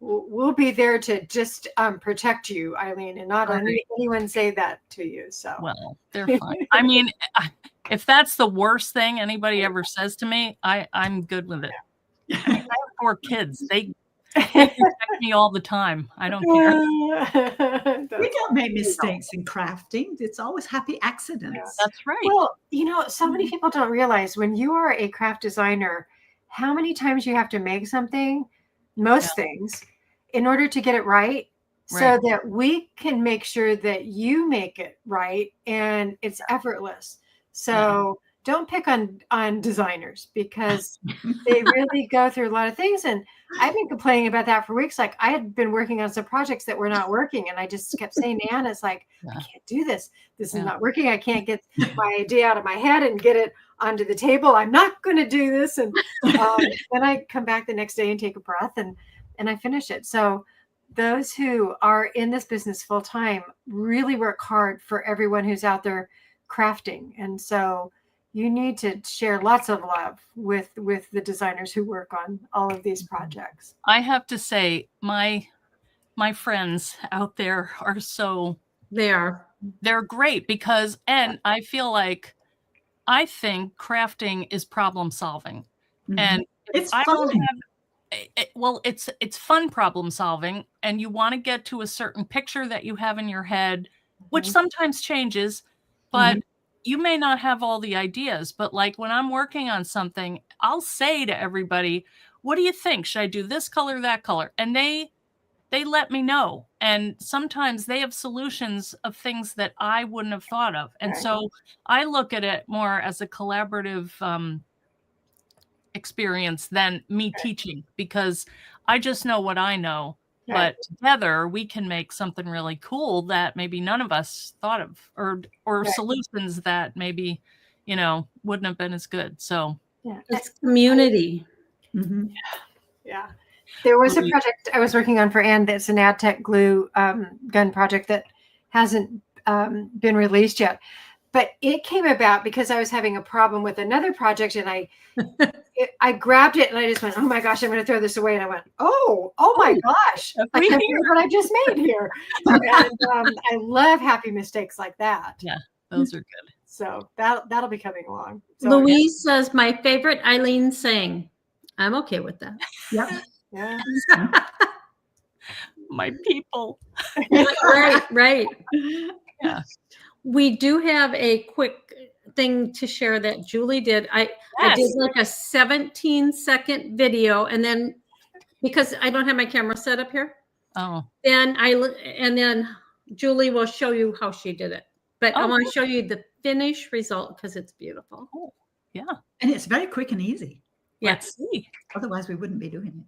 we'll be there to just protect you, Eileen, and not anyone say that to you. So well, they're fine. I mean, if that's the worst thing anybody ever says to me, I'm good with it. I have 4 kids. They protect me all the time. I don't care. We don't make mistakes in crafting. It's always happy accidents. That's right. Well, so many people don't realize when you are a craft designer, how many times you have to make something, most things, in order to get it right, so that we can make sure that you make it right and it's effortless. So don't pick on designers, because they really go through a lot of things. And I've been complaining about that for weeks. Like, I had been working on some projects that were not working, and I just kept saying, Anne, it's like, I can't do this. This is not working. I can't get my idea out of my head and get it onto the table. I'm not going to do this. And then I come back the next day and take a breath and I finish it. So those who are in this business full time really work hard for everyone who's out there crafting. And so you need to share lots of love with the designers who work on all of these projects. I have to say, my friends out there are they're great, because, and I feel like, I think crafting is problem solving. And it's I fun. don't have, it's fun problem solving, and you want to get to a certain picture that you have in your head, which sometimes changes, but you may not have all the ideas. But like when I'm working on something, I'll say to everybody, what do you think? Should I do this color, that color? And they let me know. And sometimes they have solutions of things that I wouldn't have thought of. And so I look at it more as a collaborative experience than me teaching, because I just know what I know. But together we can make something really cool that maybe none of us thought of, or solutions that maybe, wouldn't have been as good. So it's community. Yeah. There was a project I was working on for Anne that's an AdTech glue gun project that hasn't been released yet. But it came about because I was having a problem with another project, and I grabbed it and I just went, oh my gosh, I'm going to throw this away. And I went, oh my gosh, I can't believe what I just made here. And I love happy mistakes like that. Yeah, those are good. So that'll be coming along. So, Louise says, my favorite Eileen saying. I'm okay with that. Yep. Yeah. My people. Right. Yeah. We do have a quick thing to share that Julie did. I did like a 17-second video, and then because I don't have my camera set up here, then Julie will show you how she did it. But I want to show you the finished result because it's beautiful. Oh, yeah. And it's very quick and easy. Let's see. Otherwise we wouldn't be doing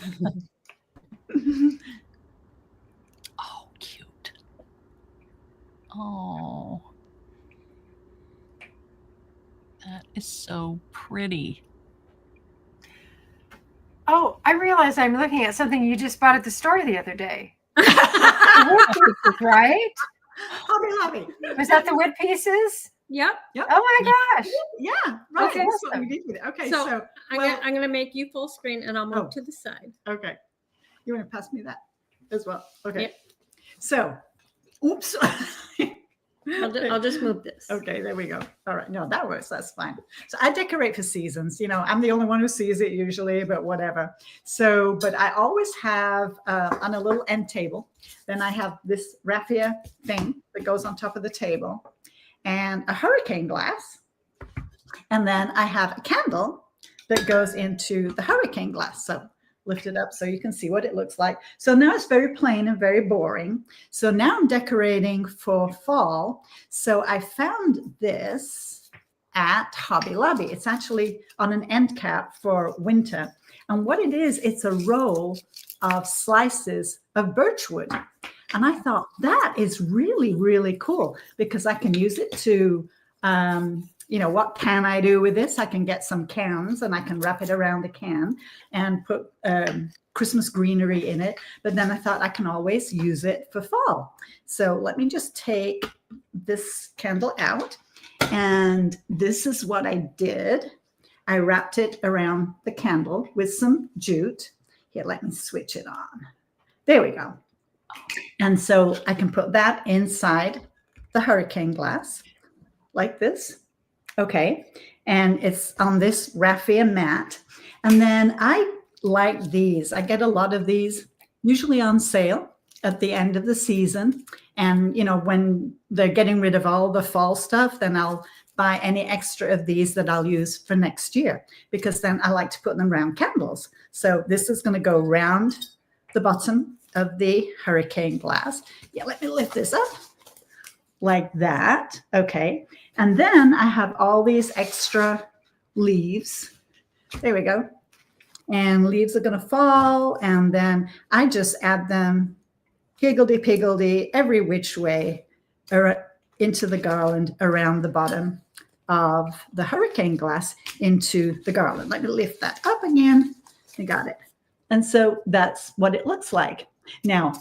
it. Oh, cute. Oh, that is so pretty. Oh, I realize I'm looking at something you just bought at the store the other day. Wood pieces, right? Hobby. Was that the wood pieces? Yep. Oh my gosh. Yeah, right. Okay, That's what we did with it. Okay, so I'm going to make you full screen, and I'll move to the side. Okay. You want to pass me that as well? Okay. Yep. So, oops. I'll just move this. Okay, there we go. All right. No, that works. That's fine. So I decorate for seasons. I'm the only one who sees it usually, but whatever. So, but I always have on a little end table, then I have this raffia thing that goes on top of the table, and a hurricane glass. And then I have a candle that goes into the hurricane glass. So lift it up so you can see what it looks like. So now it's very plain and very boring. So now I'm decorating for fall. So I found this at Hobby Lobby. It's actually on an end cap for winter. And what it is, it's a roll of slices of birchwood. And I thought that is really, really cool because I can use it to, what can I do with this? I can get some cans and I can wrap it around the can and put Christmas greenery in it. But then I thought I can always use it for fall. So let me just take this candle out. And this is what I did. I wrapped it around the candle with some jute. Here, let me switch it on. There we go. And so I can put that inside the hurricane glass like this. Okay. And it's on this raffia mat. And then I like these. I get a lot of these, usually on sale at the end of the season. And, you know, when they're getting rid of all the fall stuff, then I'll buy any extra of these that I'll use for next year, because then I like to put them around candles. So this is going to go around the bottom of the hurricane glass. Yeah, let me lift this up like that. Okay. And then I have all these extra leaves. There we go. And leaves are going to fall. And then I just add them higgledy-piggledy every which way into the garland around the bottom of the hurricane glass into the garland. Let me lift that up again. I got it. And so that's what it looks like. Now,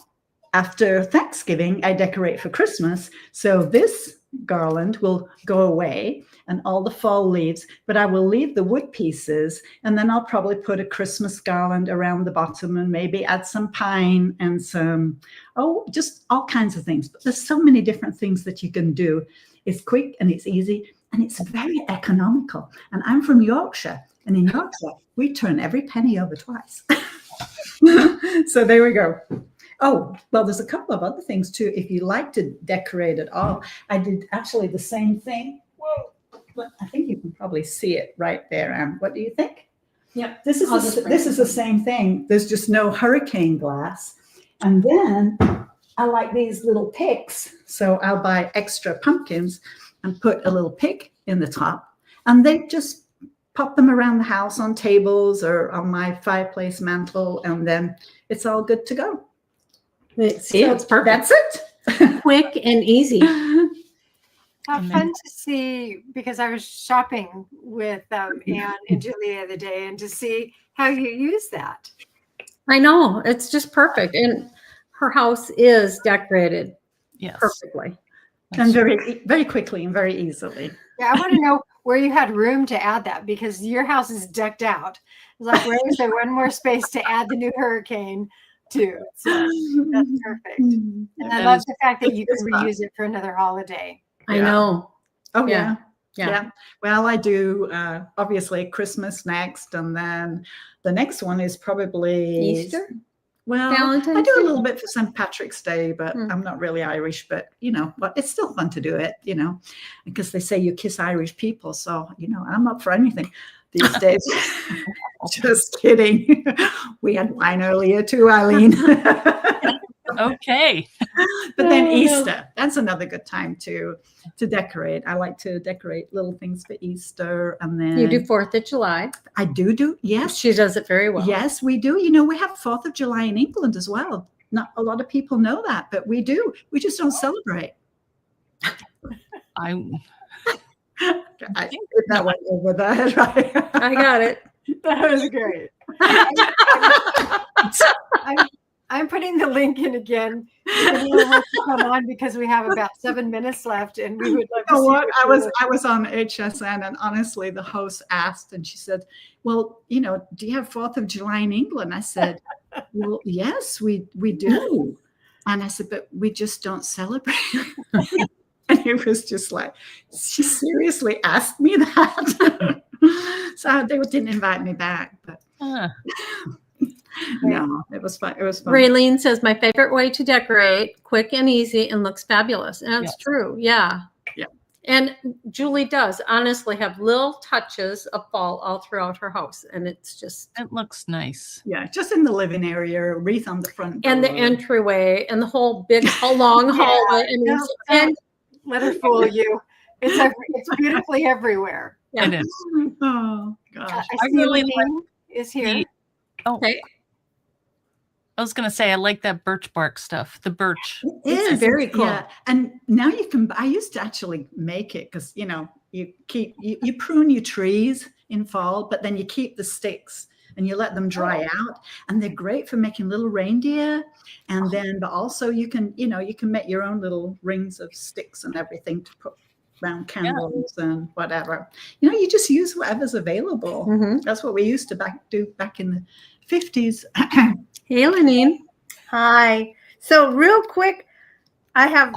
after Thanksgiving, I decorate for Christmas. So this garland will go away and all the fall leaves, but I will leave the wood pieces, and then I'll probably put a Christmas garland around the bottom and maybe add some pine and some, just all kinds of things. But there's so many different things that you can do. It's quick and it's easy and it's very economical. And I'm from Yorkshire, and in Yorkshire, we turn every penny over twice. So there we go. Oh, well, there's a couple of other things too. If you like to decorate at all, I did actually the same thing. Whoa, but I think you can probably see it right there. What do you think? Yep. This is the same thing. There's just no hurricane glass. And then I like these little picks. So I'll buy extra pumpkins and put a little pick in the top. And they just pop them around the house on tables or on my fireplace mantle. And then it's all good to go. See, it's perfect. That's it. Quick and easy. How fun to see, because I was shopping with Anne and Julie the other day, and to see how you use that. I know, it's just perfect. And her house is decorated perfectly. And very, very quickly and very easily. Yeah, I want to know where you had room to add that, because your house is decked out. It's like, where is there one more space to add the new hurricane to? So that's perfect. And I love the fact that you can reuse it for another holiday. I know. Oh, yeah. Well, I do obviously Christmas next, and then the next one is probably Easter. Well, Valentine's I do a Day? little bit for St. Patrick's Day, but I'm not really Irish. But but it's still fun to do it, because they say you kiss Irish people. So I'm up for anything these days. Just kidding. We had wine earlier too, Eileen. Okay. But then Easter, that's another good time to decorate. I like to decorate little things for Easter. And then You do 4th of July. I do. Yes. She does it very well. Yes, we do. We have 4th of July in England as well. Not a lot of people know that, but we do. We just don't celebrate. I think that went over that, right? I got it. That was great. I'm putting the link in again. Anyone wants to come on, because we have about 7 minutes left, and we would love to see what? what I was on HSN, and honestly, the host asked, and she said, "Well, do you have 4th of July in England?" I said, "Well, yes, we do." And I said, "But we just don't celebrate." And it was just like, she seriously asked me that. So they didn't invite me back, but. No, it was fun. It was fun. Raylene says, my favorite way to decorate, quick and easy, and looks fabulous. And that's true. Yeah. Yeah. And Julie does honestly have little touches of fall all throughout her house. And it looks nice. Yeah. Just in the living area, wreath on the front door. And the entryway and the whole big long hallway. And let her fool you. It's beautifully everywhere. Yeah. It is. Oh gosh. I really is here. Okay. I was going to say, I like that birch bark stuff. The birch. It's very cool. Yeah. And now I used to actually make it, because, you prune your trees in fall, but then you keep the sticks and you let them dry out. And they're great for making little reindeer. And then, but also you can make your own little rings of sticks and everything to put around candles and whatever. You just use whatever's available. Mm-hmm. That's what we used to do back in the 50s. Hey, Lenine. Hi. So real quick, I have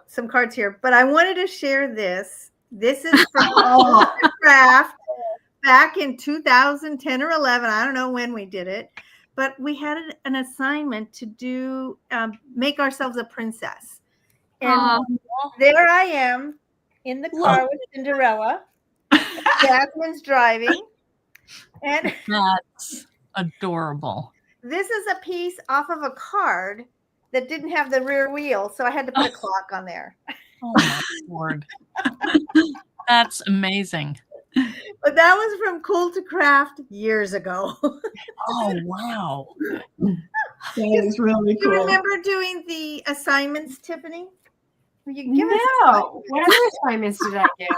some cards here, but I wanted to share this. This is from Cool2Craft back in 2010 or 11. I don't know when we did it, but we had an assignment to do make ourselves a princess. And there I am in the car with Cinderella. Jasmine's driving. And that's adorable. This is a piece off of a card that didn't have the rear wheel, so I had to put a clock on there. Oh my Lord. That's amazing. But that was from Cool2Craft years ago. Oh, wow. That is really Do you cool. remember doing the assignments, Tiffany? You give No. What other assignments did I give?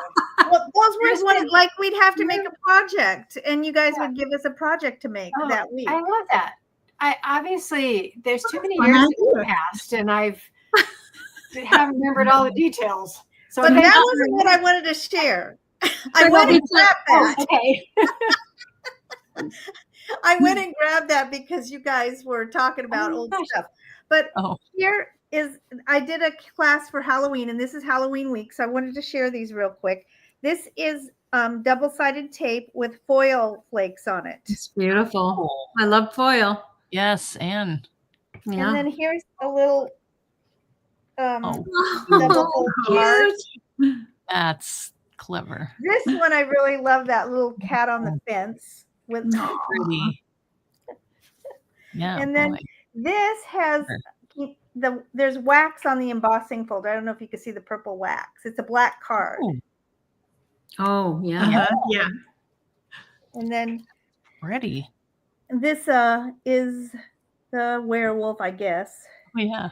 Well, those were like we'd have to make a project, and you guys would give us a project to make that week. I love that. I obviously there's too many years in the past, and I haven't remembered all the details. So but that wasn't what I wanted to share. I went and grabbed that. Okay. I went and grabbed that because you guys were talking about old stuff. But here is, I did a class for Halloween, and this is Halloween week, so I wanted to share these real quick. This is double-sided tape with foil flakes on it. It's beautiful. I love foil. Yes, and Yeah. And then here's a little double Cute. that's clever. This one I really love, that little cat on the fence with Pretty. Yeah. and then boy. this has there's wax on the embossing folder. I don't know if you can see the purple wax. It's a black card. Oh, yeah. Yeah. And then Pretty. this is the werewolf, I guess. Oh, yeah.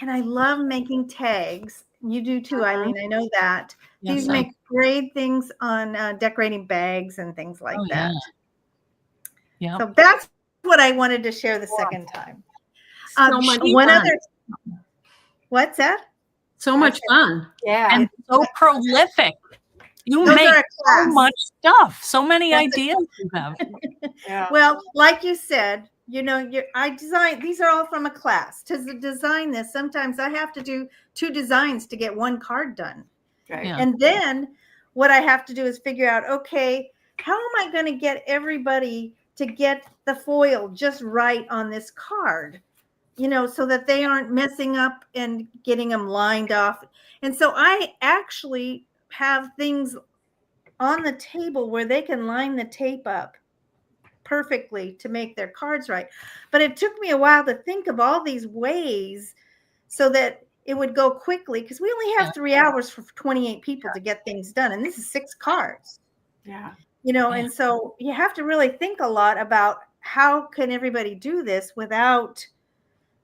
And I love making tags. You do too, Eileen. I know that. Yes, These make great things on decorating bags and things like that. Yeah. So that's what I wanted to share the second time. So much One fun. other. What's that? So much fun. Yeah. And so prolific. You Those make are a so class. much stuff. So many ideas you have. Yeah. Well, like you said, you know, I design, these are all from a class. To design this, sometimes I have to do 2 designs to get 1 card done. Right. Yeah. And then what I have to do is figure out, okay, how am I going to get everybody to get the foil just right on this card? You know, so that they aren't messing up and getting them lined off. And so I actually have things on the table where they can line the tape up perfectly to make their cards right. But it took me a while to think of all these ways so that it would go quickly, because we only have 3 hours for 28 people to get things done. And this is 6 cards. Yeah. You know, and so you have to really think a lot about how can everybody do this without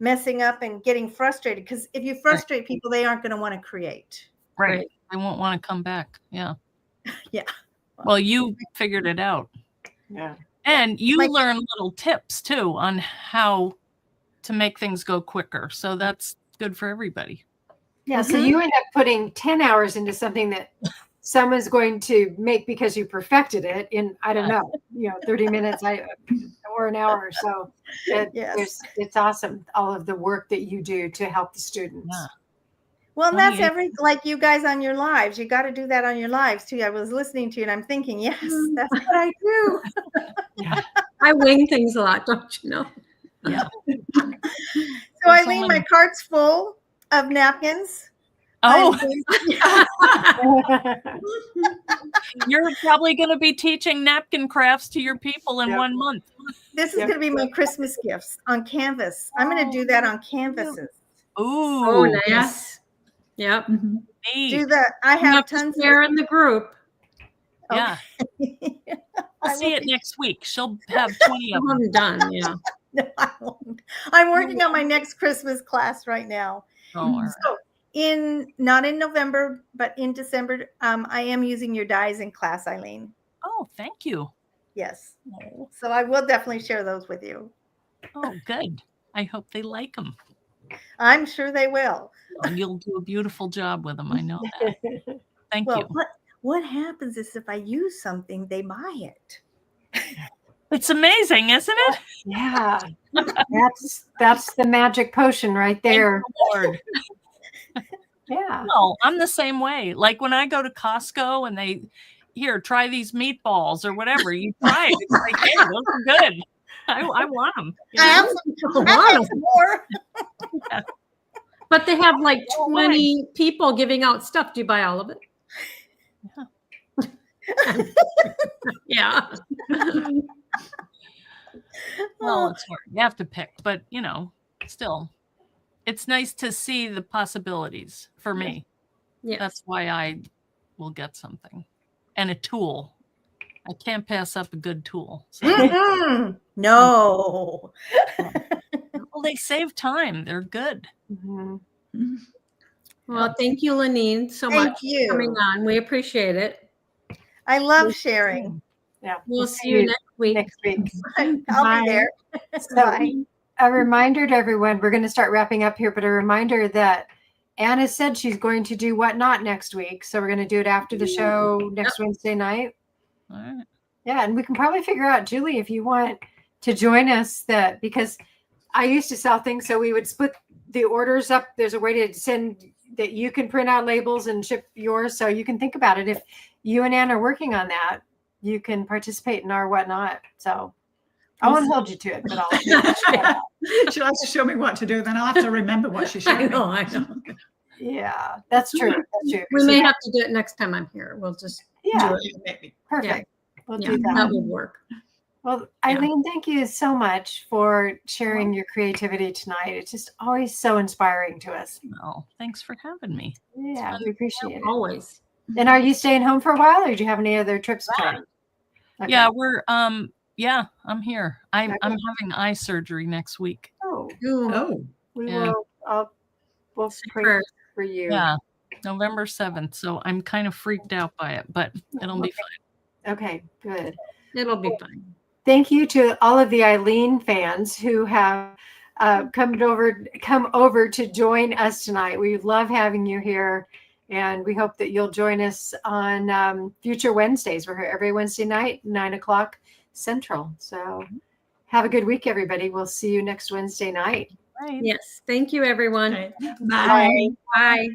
messing up and getting frustrated. Because if you frustrate people, they aren't going to want to create. Right. They won't want to come back. Yeah. Yeah. Well, you figured it out. Yeah. And you learn little tips too on how to make things go quicker. So that's good for everybody. Yeah. So you end up putting 10 hours into something that someone's going to make because you perfected it in, I don't know, 30 minutes or an hour or so. It's awesome. All of the work that you do to help the students. Yeah. Well, and that's like you guys on your lives. You got to do that on your lives too. I was listening to you and I'm thinking, yes, that's what I do. Yeah. I wing things a lot, don't you know? Yeah. So Eileen, my cart's full of napkins. Oh, you're probably going to be teaching napkin crafts to your people in 1 month. This is going to be my Christmas gifts on canvas. I'm going to do that on canvases. Ooh. Oh, nice. Yep. Neat. Do that. I have tons of share in the group. Yeah. I'll see it next week. She'll have 20 of them. I'm done. Yeah. No, I won't. I'm working on my next Christmas class right now. Oh, all right. So not in November, but in December, I am using your dies in class, Eileen. Oh, thank you. Yes. So I will definitely share those with you. Oh, good. I hope they like them. I'm sure they will. And you'll do a beautiful job with them. I know that. Thank you. What happens is if I use something, they buy it. It's amazing, isn't it? Yeah. That's the magic potion right there. Thank the Lord. Yeah. No, I'm the same way. Like when I go to Costco and they, here, try these meatballs or whatever. You try it. It's like, hey, those are good. I want them. I have some more. But they have like 20 people giving out stuff. Do you buy all of it? Yeah. Well, it's hard. You have to pick, but still, it's nice to see the possibilities for me. Yeah. That's why I will get something. And a tool. I can't pass up a good tool. So. No. Well, they save time. They're good. Mm-hmm. Well, thank you, Lenine, so Thank much you. for coming on. We appreciate it. I love sharing. Yeah. We'll see you next week. Next week. I'll be there. So, Bye. a reminder to everyone, we're going to start wrapping up here, but a reminder that Anna said she's going to do Whatnot next week. So we're going to do it after the show next Wednesday night. All right. Yeah. And we can probably figure out, Julie, if you want to join us, because I used to sell things. So we would split the orders up. There's a way to send that you can print out labels and ship yours. So you can think about it. If you and Ann are working on that, you can participate in our Whatnot. So I won't hold you to it, but I'll. She'll have to show me what to do. Then I'll have to remember what she showed me. I know. Yeah, that's true. That's true. We may have to do it next time I'm here. We'll just Yeah, do it. Maybe. perfect. We'll Yeah, do that. that would work. Well, Eileen, thank you so much for sharing your creativity tonight. It's just always so inspiring to us. Well, thanks for having me. Yeah, we appreciate it. Always. And are you staying home for a while, or do you have any other trips planned? Okay. Yeah, we're I'm here. I'm having eye surgery next week. Oh, Ooh, Oh, we Yeah. will. We'll pray Super. for you. Yeah. November 7th. So I'm kind of freaked out by it, but it'll be fine. Okay, good. It'll be fine. Thank you to all of the Eileen fans who have come over to join us tonight. We love having you here, and we hope that you'll join us on future Wednesdays. We're here every Wednesday night, 9:00 Central. So have a good week, everybody. We'll see you next Wednesday night. Right. Yes. Thank you, everyone. okay. Bye. Bye.